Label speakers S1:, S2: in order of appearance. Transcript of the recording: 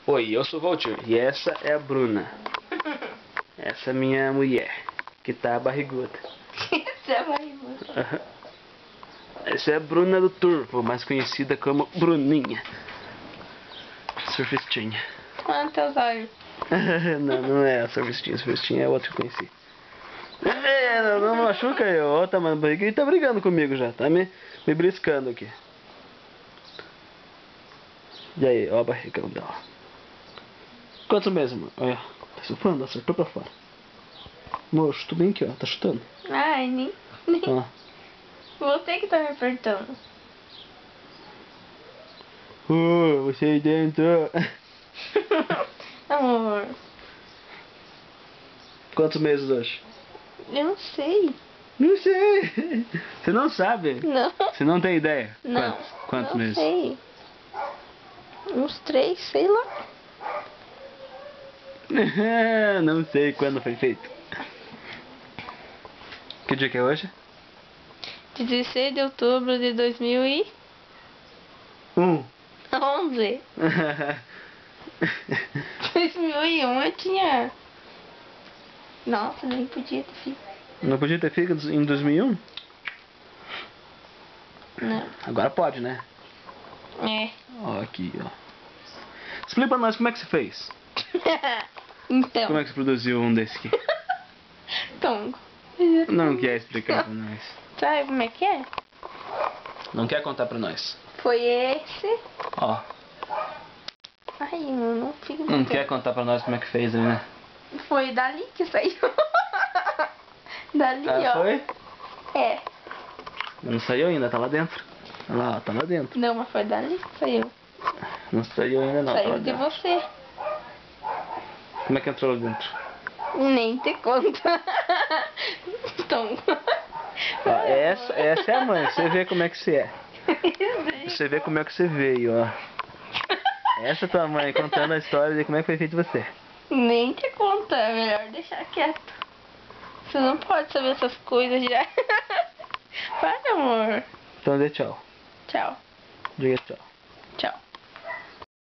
S1: Oi, eu sou o Valdir e essa é a Bruna. Essa é minha mulher, que tá barriguda.
S2: Essa é a barriguda.
S1: Essa é a Bruna do Turvo, mais conhecida como Bruninha. Surfistinha.
S2: Olha teus olhos.
S1: Não é a surfistinha, a surfistinha é outra que eu conheci. Não machuca eu, ó, tá, mano, ele tá brigando comigo já, tá me briscando aqui. E aí, ó a barrigão dela. Quantos meses, mano? Olha, tá surfando, acertou pra fora. Amor, chutou bem aqui, ó, tá chutando.
S2: Ai, nem.
S1: Ó.
S2: Você que tá me apertando.
S1: Você aí dentro.
S2: Amor,
S1: Quantos meses hoje?
S2: eu não sei.
S1: Não sei. Você não sabe?
S2: Não.
S1: Você não tem ideia?
S2: Não.
S1: Quantos
S2: não
S1: meses?
S2: Sei. Uns 3, sei lá.
S1: Não sei quando foi feito. Que dia que é hoje?
S2: 16 de outubro de 2011. 2001 eu tinha... Nossa, nem podia ter filho.
S1: Não podia ter filho em 2001?
S2: Não.
S1: Agora pode, né?
S2: É.
S1: Ó, aqui, ó. Explica pra nós como é que você fez.
S2: Então.
S1: Como é que você produziu um desse aqui?
S2: Tongo.
S1: Não quer explicar pra nós.
S2: Sabe como é que é?
S1: Não quer contar pra nós.
S2: Foi esse.
S1: Ó.
S2: Ai, não fica.
S1: Não quer contar pra nós como é que fez ali, né?
S2: Foi dali que saiu. Dali, ó.
S1: Foi?
S2: É.
S1: Não saiu ainda, tá lá dentro. Olha lá, ó, tá lá dentro.
S2: Não, mas foi dali que saiu.
S1: Não saiu ainda não, tá lá
S2: Saiu de
S1: dentro.
S2: você.
S1: Como é que entrou lá dentro?
S2: Nem te conta. Então.
S1: Ó, essa é a mãe, você vê como é que você é. Você vê como é que você veio, ó. Essa é tua mãe contando a história de como é que foi feito você.
S2: Nem te conta, é melhor deixar quieto. Você não pode saber essas coisas já. Vai, amor.
S1: Então dê tchau.
S2: Tchau.
S1: Diga tchau.
S2: Tchau.